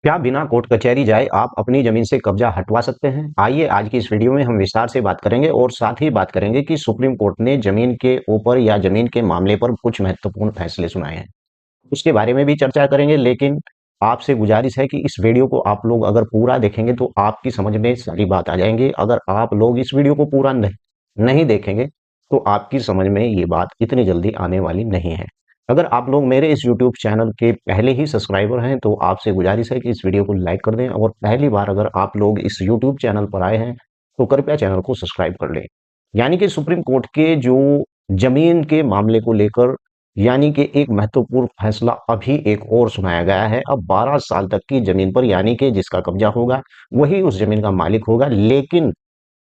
क्या बिना कोर्ट कचहरी जाए आप अपनी जमीन से कब्जा हटवा सकते हैं? आइए आज की इस वीडियो में हम विस्तार से बात करेंगे और साथ ही बात करेंगे कि सुप्रीम कोर्ट ने जमीन के ऊपर या जमीन के मामले पर कुछ महत्वपूर्ण फैसले सुनाए हैं। उसके बारे में भी चर्चा करेंगे, लेकिन आपसे गुजारिश है कि इस वीडियो को आप लोग अगर पूरा देखेंगे तो आपकी समझ में सारी बात आ जाएंगी। अगर आप लोग इस वीडियो को पूरा नहीं देखेंगे तो आपकी समझ में ये बात इतनी जल्दी आने वाली नहीं है। अगर आप लोग मेरे इस यूट्यूब चैनल के पहले ही सब्सक्राइबर हैं तो आपसे गुजारिश है कि इस वीडियो को लाइक कर दें, और पहली बार अगर आप लोग इस यूट्यूब चैनल पर आए हैं तो कृपया चैनल को सब्सक्राइब कर लें। यानी कि सुप्रीम कोर्ट के जो जमीन के मामले को लेकर यानी कि एक महत्वपूर्ण फैसला अभी एक और सुनाया गया है। अब 12 साल तक की जमीन पर यानी कि जिसका कब्जा होगा वही उस जमीन का मालिक होगा, लेकिन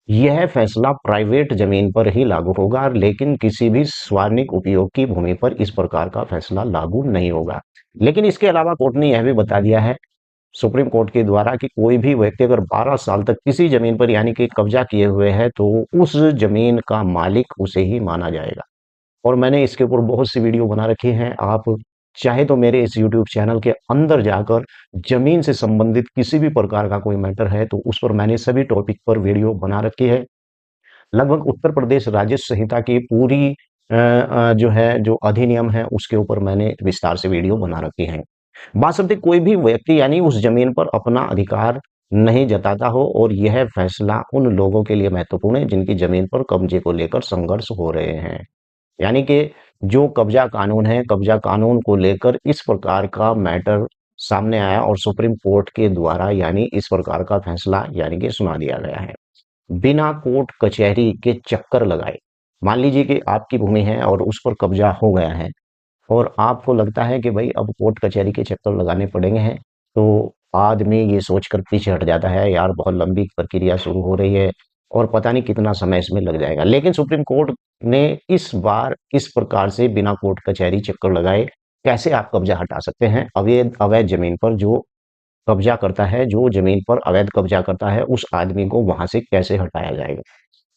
यह फैसला प्राइवेट जमीन पर ही लागू होगा, लेकिन किसी भी सार्वजनिक उपयोग की भूमि पर इस प्रकार का फैसला लागू नहीं होगा। लेकिन इसके अलावा कोर्ट ने यह भी बता दिया है सुप्रीम कोर्ट के द्वारा कि कोई भी व्यक्ति अगर 12 साल तक किसी जमीन पर यानी कि कब्जा किए हुए है तो उस जमीन का मालिक उसे ही माना जाएगा। और मैंने इसके ऊपर बहुत सी वीडियो बना रखी हैं। आप चाहे तो मेरे इस यूट्यूब चैनल के अंदर जाकर जमीन से संबंधित किसी भी प्रकार का कोई मैटर है तो उस पर मैंने सभी टॉपिक पर वीडियो बना रखी है। लगभग उत्तर प्रदेश राजस्व संहिता की पूरी जो है जो अधिनियम है उसके ऊपर मैंने विस्तार से वीडियो बना रखी है। बाशर्ते कोई भी व्यक्ति यानी उस जमीन पर अपना अधिकार नहीं जताता हो, और यह फैसला उन लोगों के लिए महत्वपूर्ण है जिनकी जमीन पर कब्जे को लेकर संघर्ष हो रहे हैं। यानी कि जो कब्जा कानून है, कब्जा कानून को लेकर इस प्रकार का मैटर सामने आया और सुप्रीम कोर्ट के द्वारा यानी इस प्रकार का फैसला यानी कि सुना दिया गया है। बिना कोर्ट कचहरी के चक्कर लगाए, मान लीजिए कि आपकी भूमि है और उस पर कब्जा हो गया है और आपको लगता है कि भाई अब कोर्ट कचहरी के चक्कर लगाने पड़ेंगे हैं, तो आदमी ये सोचकर पीछे हट जाता है, यार बहुत लंबी प्रक्रिया शुरू हो रही है और पता नहीं कितना समय इसमें लग जाएगा। लेकिन सुप्रीम कोर्ट ने इस बार इस प्रकार से बिना कोर्ट कचहरी चक्कर लगाए कैसे आप कब्जा हटा सकते हैं अवैध अवैध जमीन पर। जो कब्जा करता है, जो जमीन पर अवैध कब्जा करता है, उस आदमी को वहां से कैसे हटाया जाएगा।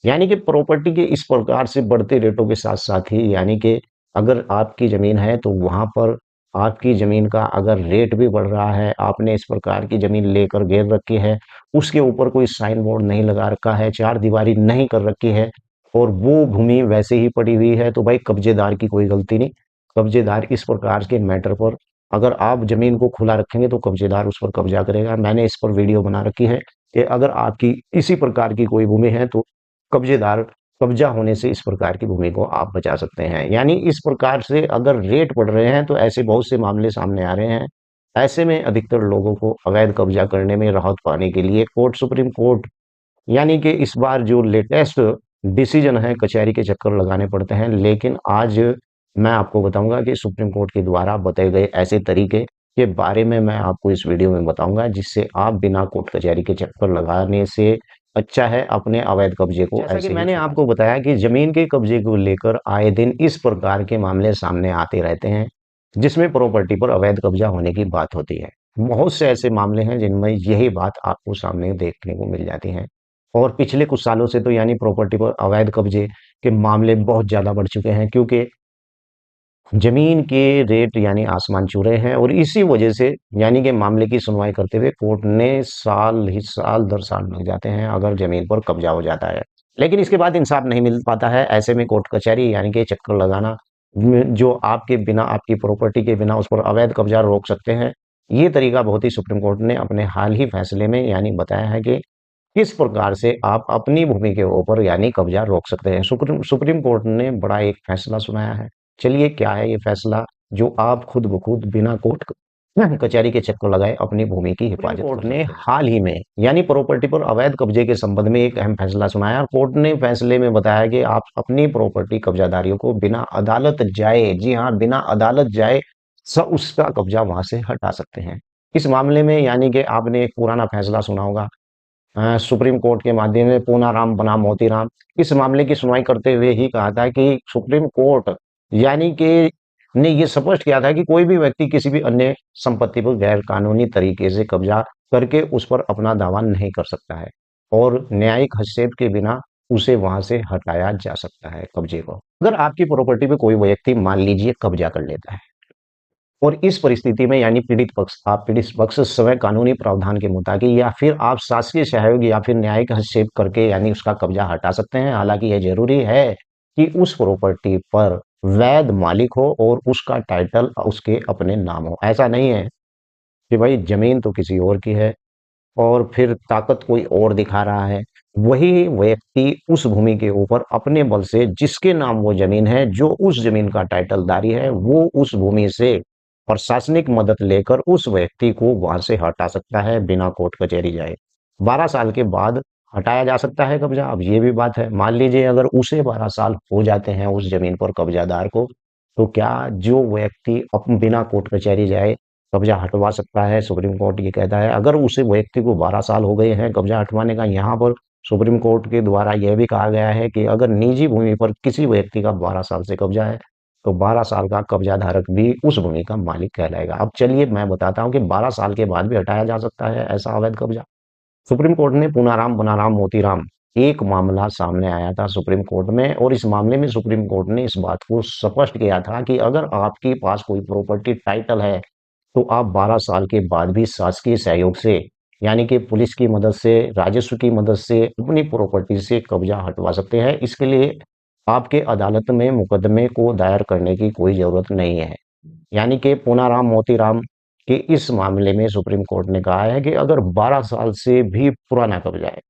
यानी कि प्रॉपर्टी के इस प्रकार से बढ़ते रेटों के साथ साथ ही यानी कि अगर आपकी जमीन है तो वहां पर आपकी जमीन का अगर रेट भी बढ़ रहा है, आपने इस प्रकार की जमीन लेकर घेर रखी है, उसके ऊपर कोई साइन बोर्ड नहीं लगा रखा है, चार दीवारी नहीं कर रखी है और वो भूमि वैसे ही पड़ी हुई है, तो भाई कब्जेदार की कोई गलती नहीं। कब्जेदार इस प्रकार के मैटर पर अगर आप जमीन को खुला रखेंगे तो कब्जेदार उस पर कब्जा करेगा। मैंने इस पर वीडियो बना रखी है कि अगर आपकी इसी प्रकार की कोई भूमि है तो कब्जेदार कब्जा होने से इस प्रकार की भूमि को आप बचा सकते हैं। यानी इस प्रकार से अगर रेट बढ़ रहे हैं तो ऐसे बहुत से मामले सामने आ रहे हैं। ऐसे में अधिकतर लोगों को अवैध कब्जा करने में राहत पाने के लिए कोर्ट सुप्रीम कोर्ट यानी कि इस बार जो लेटेस्ट डिसीजन है कचहरी के चक्कर लगाने पड़ते हैं। लेकिन आज मैं आपको बताऊंगा कि सुप्रीम कोर्ट के द्वारा बताए गए ऐसे तरीके के बारे में मैं आपको इस वीडियो में बताऊंगा जिससे आप बिना कोर्ट कचहरी के चक्कर लगाने से अच्छा है अपने अवैध कब्जे को जैसा कि मैंने आपको बताया कि जमीन के कब्जे को लेकर आए दिन इस प्रकार के मामले सामने आते रहते हैं जिसमें प्रॉपर्टी पर अवैध कब्जा होने की बात होती है। बहुत से ऐसे मामले हैं जिनमें यही बात आपको सामने देखने को मिल जाती है। और पिछले कुछ सालों से तो यानी प्रॉपर्टी पर अवैध कब्जे के मामले बहुत ज्यादा बढ़ चुके हैं, क्योंकि जमीन के रेट यानी आसमान छू रहे हैं और इसी वजह से यानी कि मामले की सुनवाई करते हुए कोर्ट ने साल दर साल लग जाते हैं अगर जमीन पर कब्जा हो जाता है। लेकिन इसके बाद इंसाफ नहीं मिल पाता है। ऐसे में कोर्ट कचहरी यानी कि चक्कर लगाना जो आपके बिना आपकी प्रॉपर्टी के बिना उस पर अवैध कब्जा रोक सकते हैं, ये तरीका बहुत ही सुप्रीम कोर्ट ने अपने हाल ही फैसले में यानी बताया है कि किस प्रकार से आप अपनी भूमि के ऊपर यानी कब्जा रोक सकते हैं। सुप्रीम सुप्रीम कोर्ट ने बड़ा एक फैसला सुनाया है। चलिए क्या है ये फैसला जो आप खुद ब खुद बिना कोर्ट कचहरी के चक्कर लगाए अपनी भूमि की हिफाजत कोर्ट ने हाल ही में यानी प्रॉपर्टी पर अवैध कब्जे के संबंध में एक अहम फैसला सुनाया। कोर्ट ने फैसले में बताया कि आप अपनी प्रॉपर्टी कब्जादारियों को बिना अदालत जाए, जी हाँ बिना अदालत जाए, उसका कब्जा वहां से हटा सकते हैं। इस मामले में यानी कि आपने एक पुराना फैसला सुना होगा सुप्रीम कोर्ट के माध्यम से पूनाराम बनाम मोतीराम। इस मामले की सुनवाई करते हुए ही कहा था कि सुप्रीम कोर्ट यानी कि ने ये स्पष्ट किया था कि कोई भी व्यक्ति किसी भी अन्य संपत्ति पर गैर कानूनी तरीके से कब्जा करके उस पर अपना दावा नहीं कर सकता है और न्यायिक हस्तक्षेप के बिना उसे वहां से हटाया जा सकता है कब्जे को। अगर आपकी प्रॉपर्टी पे कोई व्यक्ति मान लीजिए कब्जा कर लेता है और इस परिस्थिति में यानी पीड़ित पक्ष स्वयं कानूनी प्रावधान के मुताबिक या फिर आप शासकीय सहयोग या फिर न्यायिक हस्तक्षेप करके यानी उसका कब्जा हटा सकते हैं। हालांकि यह जरूरी है कि उस प्रॉपर्टी पर वैध मालिक हो और उसका टाइटल उसके अपने नाम हो। ऐसा नहीं है कि भाई जमीन तो किसी और की है और फिर ताकत कोई और दिखा रहा है। वही व्यक्ति उस भूमि के ऊपर अपने बल से जिसके नाम वो जमीन है, जो उस जमीन का टाइटलदारी है, वो उस भूमि से प्रशासनिक मदद लेकर उस व्यक्ति को वहां से हटा सकता है बिना कोर्ट कचहरी जाए। 12 साल के बाद हटाया जा सकता है कब्जा। अब ये भी बात है, मान लीजिए अगर उसे 12 साल हो जाते हैं उस जमीन पर कब्जादार को, तो क्या जो व्यक्ति बिना कोर्ट कचहरी जाए कब्जा हटवा सकता है? सुप्रीम कोर्ट ये कहता है अगर उसे व्यक्ति को 12 साल हो गए हैं कब्जा हटवाने का। यहाँ पर सुप्रीम कोर्ट के द्वारा यह भी कहा गया है कि अगर निजी भूमि पर किसी व्यक्ति का 12 साल से कब्जा है तो 12 साल का कब्जा धारक भी उस भूमि का मालिक कहलाएगा। अब चलिए मैं बताता हूँ कि 12 साल के बाद भी हटाया जा सकता है ऐसा अवैध कब्जा। सुप्रीम कोर्ट ने पूनाराम बनाराम मोतीराम एक मामला सामने आया था सुप्रीम कोर्ट में, और इस मामले में सुप्रीम कोर्ट ने इस बात को स्पष्ट किया था कि अगर आपके पास कोई प्रॉपर्टी टाइटल है तो आप 12 साल के बाद भी शासकीय सहयोग से यानी कि पुलिस की मदद से, राजस्व की मदद से अपनी प्रॉपर्टी से कब्जा हटवा सकते हैं। इसके लिए आपके अदालत में मुकदमे को दायर करने की कोई जरूरत नहीं है। यानी कि पूनाराम मोतीराम के इस मामले में सुप्रीम कोर्ट ने कहा है कि अगर 12 साल से भी पुराना कब्जा है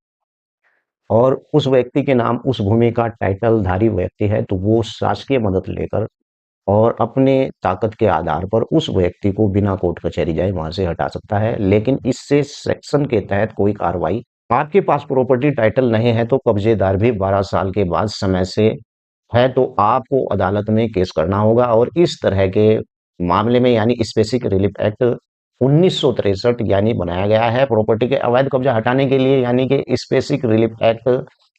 और उस व्यक्ति के नाम उस भूमि का टाइटलधारी व्यक्ति है, तो वो शासकीय मदद लेकर और अपने ताकत के आधार पर उस व्यक्ति को बिना कोर्ट कचहरी जाए वहां से हटा सकता है। लेकिन इससे सेक्शन के तहत कोई कार्रवाई, आपके पास प्रॉपर्टी टाइटल नहीं है तो कब्जेदार भी 12 साल के बाद समय से है तो आपको अदालत में केस करना होगा। और इस तरह के मामले में यानी स्पेसिफिक रिलीफ एक्ट 1963 यानी बनाया गया है प्रॉपर्टी के अवैध कब्जा हटाने के लिए। यानी कि स्पेसिफिक रिलीफ एक्ट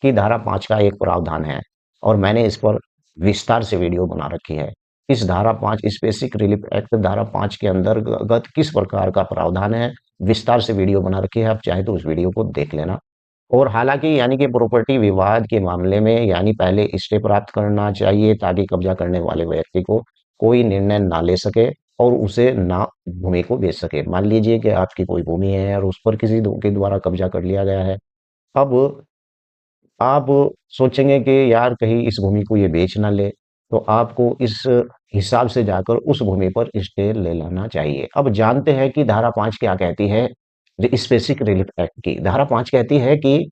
की धारा 5 का एक प्रावधान है और मैंने इस पर विस्तार से वीडियो बना रखी है। इस धारा 5 स्पेसिफिक रिलीफ एक्ट धारा 5 के अंतर्गत किस प्रकार का प्रावधान है, विस्तार से वीडियो बना रखी है, आप चाहे तो उस वीडियो को देख लेना। और हालांकि यानी कि प्रॉपर्टी विवाद के मामले में यानी पहले स्टे प्राप्त करना चाहिए ताकि कब्जा करने वाले व्यक्ति को कोई निर्णय ना ले सके और उसे ना भूमि को बेच सके। मान लीजिए कि आपकी कोई भूमि है और उस पर किसी के द्वारा कब्जा कर लिया गया है। अब आप सोचेंगे कि यार कहीं इस भूमि को ये बेच ना ले, तो आपको इस हिसाब से जाकर उस भूमि पर स्टे ले लेना चाहिए। अब जानते हैं कि धारा 5 क्या कहती है। स्पेसिफिक रिलीफ एक्ट की धारा 5 कहती है कि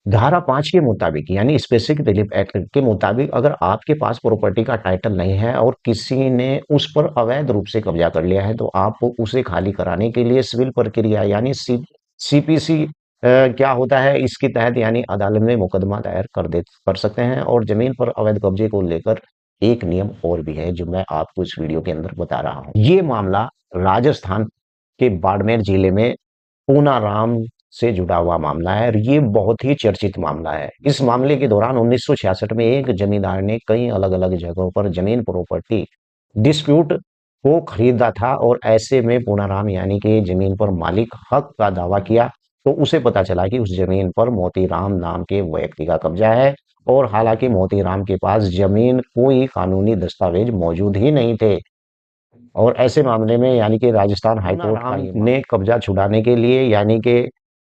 धारा 5 के मुताबिक यानी स्पेसिफिक रिलीफ एक्ट के मुताबिक अगर आपके पास प्रॉपर्टी का टाइटल नहीं है और किसी ने उस पर अवैध रूप से कब्जा कर लिया है तो आप उसे खाली कराने के लिए सिविल प्रक्रिया यानी सीपीसी क्या होता है इसके तहत यानी अदालत में मुकदमा दायर कर सकते हैं। और जमीन पर अवैध कब्जे को लेकर एक नियम और भी है जो मैं आपको इस वीडियो के अंदर बता रहा हूँ। ये मामला राजस्थान के बाड़मेर जिले में पूनाराम से जुड़ा हुआ मामला है और ये बहुत ही चर्चित मामला है। इस मामले के दौरान 1966 में एक जमींदार ने कई अलग-अलग जगहों पर जमीन प्रॉपर्टी डिस्प्यूट को खरीदा था और ऐसे में पूनाराम यानी कि जमीन पर मालिक हक का दावा किया तो उसे पता चला कि उस जमीन पर मोतीराम नाम के व्यक्ति का कब्जा है। और हालांकि मोतीराम के पास जमीन कोई कानूनी दस्तावेज मौजूद ही नहीं थे। और ऐसे मामले में यानी कि राजस्थान हाई कोर्ट ने कब्जा छुड़ाने के लिए यानी कि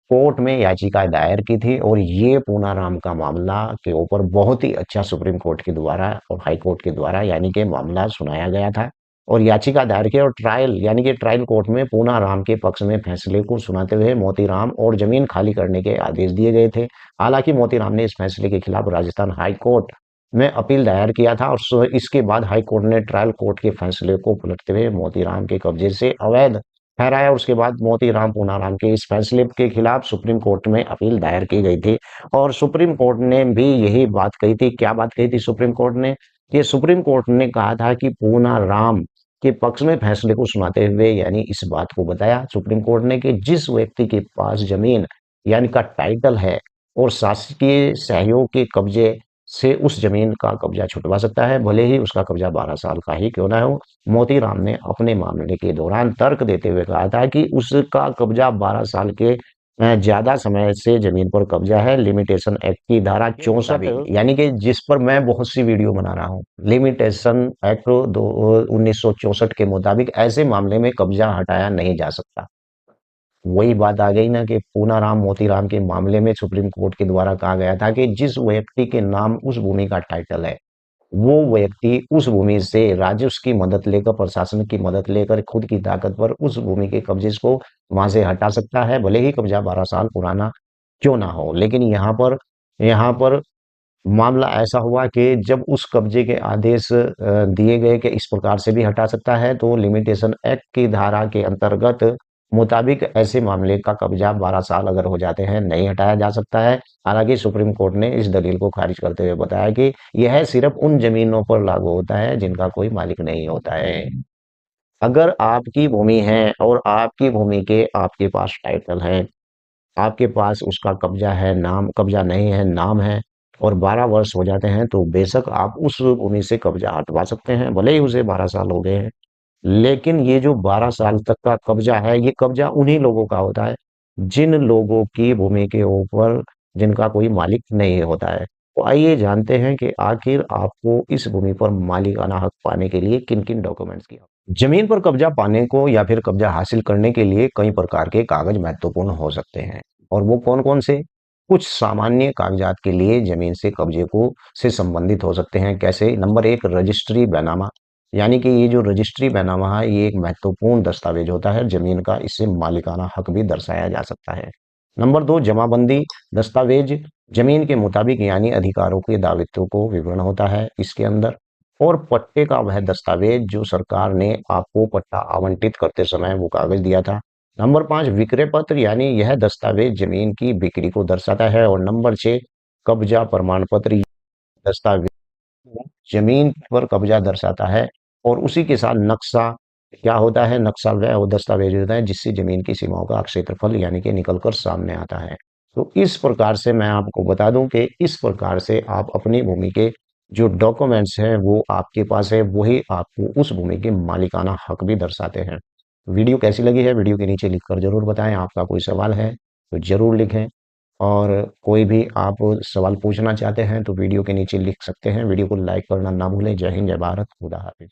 कोर्ट में याचिका दायर की थी और ये पूनाराम का मामला के ऊपर बहुत ही अच्छा सुप्रीम कोर्ट के द्वारा और हाई कोर्ट के द्वारा यानी कि मामला सुनाया गया था और याचिका दायर की और ट्रायल यानी कि ट्रायल कोर्ट में पूनाराम के पक्ष में फैसले को सुनाते हुए मोतीराम और जमीन खाली करने के आदेश दिए गए थे। हालांकि मोतीराम ने इस फैसले के खिलाफ राजस्थान हाई कोर्ट में अपील दायर किया था और इसके बाद हाई कोर्ट ने ट्रायल कोर्ट के फैसले को पलटते हुए मोतीराम के कब्जे से अवैध ठहराया। उसके बाद मोतीराम पूनाराम के इस फैसले के खिलाफ सुप्रीम कोर्ट में अपील दायर की गई थी और सुप्रीम कोर्ट ने भी यही बात कही थी। क्या बात कही थी सुप्रीम कोर्ट ने? कि सुप्रीम कोर्ट ने कहा था कि पूनाराम के पक्ष में फैसले को सुनाते हुए यानी इस बात को बताया सुप्रीम कोर्ट ने कि जिस व्यक्ति के पास जमीन यानी का टाइटल है और शासकीय सहयोग के कब्जे से उस जमीन का कब्जा छुटवा सकता है भले ही उसका कब्जा 12 साल का ही क्यों ना हो। मोतीराम ने अपने मामले के दौरान तर्क देते हुए कहा था कि उसका कब्जा 12 साल के ज्यादा समय से जमीन पर कब्जा है, लिमिटेशन एक्ट की धारा 64, यानी कि जिस पर मैं बहुत सी वीडियो बना रहा हूँ, लिमिटेशन एक्ट 1964 के मुताबिक ऐसे मामले में कब्जा हटाया नहीं जा सकता। वही बात आ गई ना कि पूनाराम मोतीराम के मामले में सुप्रीम कोर्ट के द्वारा कहा गया था कि जिस व्यक्ति के नाम उस भूमि का टाइटल है, वो व्यक्ति उस भूमि से राजस्व की मदद लेकर, प्रशासन की मदद लेकर, खुद की ताकत पर उस भूमि के कब्जे को वहां से हटा सकता है, भले ही कब्जा 12 साल पुराना क्यों ना हो। लेकिन यहाँ पर मामला ऐसा हुआ कि जब उस कब्जे के आदेश दिए गए कि इस प्रकार से भी हटा सकता है, तो लिमिटेशन एक्ट की धारा के अंतर्गत मुताबिक ऐसे मामले का कब्जा 12 साल अगर हो जाते हैं नहीं हटाया जा सकता है। हालांकि सुप्रीम कोर्ट ने इस दलील को खारिज करते हुए बताया कि यह सिर्फ उन जमीनों पर लागू होता है जिनका कोई मालिक नहीं होता है। अगर आपकी भूमि है और आपकी भूमि के आपके पास टाइटल है, आपके पास उसका कब्जा है, नाम कब्जा नहीं है, नाम है, और 12 वर्ष हो जाते हैं, तो बेशक आप उस भूमि से कब्जा हटवा सकते हैं, भले ही उसे 12 साल हो गए हैं। लेकिन ये जो 12 साल तक का कब्जा है, ये कब्जा उन्हीं लोगों का होता है जिन लोगों की भूमि के ऊपर जिनका कोई मालिक नहीं होता है। तो आइए जानते हैं कि आखिर आपको इस भूमि पर मालिकाना हक पाने के लिए किन किन डॉक्यूमेंट्स की जमीन पर कब्जा पाने को या फिर कब्जा हासिल करने के लिए कई प्रकार के कागज महत्वपूर्ण हो सकते हैं। और वो कौन कौन से? कुछ सामान्य कागजात के लिए जमीन से कब्जे को से संबंधित हो सकते हैं। कैसे? नंबर एक, रजिस्ट्री बैनामा, यानी कि ये जो रजिस्ट्री बैनामा है, ये एक महत्वपूर्ण दस्तावेज होता है जमीन का, इससे मालिकाना हक भी दर्शाया जा सकता है। नंबर दो, जमाबंदी दस्तावेज, जमीन के मुताबिक यानी अधिकारों के दायित्वों को विवरण होता है इसके अंदर। और पट्टे का वह दस्तावेज जो सरकार ने आपको पट्टा आवंटित करते समय वो कागज दिया था। नंबर पांच, विक्रय पत्र, यानी यह दस्तावेज जमीन की बिक्री को दर्शाता है। और नंबर छह, कब्जा प्रमाण पत्र, दस्तावेज जमीन पर कब्जा दर्शाता है। और उसी के साथ नक्शा, क्या होता है? नक्शा वह वो दस्तावेज होता है जिससे जमीन की सीमाओं का क्षेत्रफल यानी कि निकलकर सामने आता है। तो इस प्रकार से मैं आपको बता दूं कि इस प्रकार से आप अपनी भूमि के जो डॉक्यूमेंट्स हैं वो आपके पास है, वही आपको उस भूमि के मालिकाना हक भी दर्शाते हैं। वीडियो कैसी लगी है वीडियो के नीचे लिखकर जरूर बताएं। आपका कोई सवाल है तो जरूर लिखें, और कोई भी आप सवाल पूछना चाहते हैं तो वीडियो के नीचे लिख सकते हैं। वीडियो को लाइक करना ना भूलें। जय हिंद, जय भारत, खुदा हाफिज।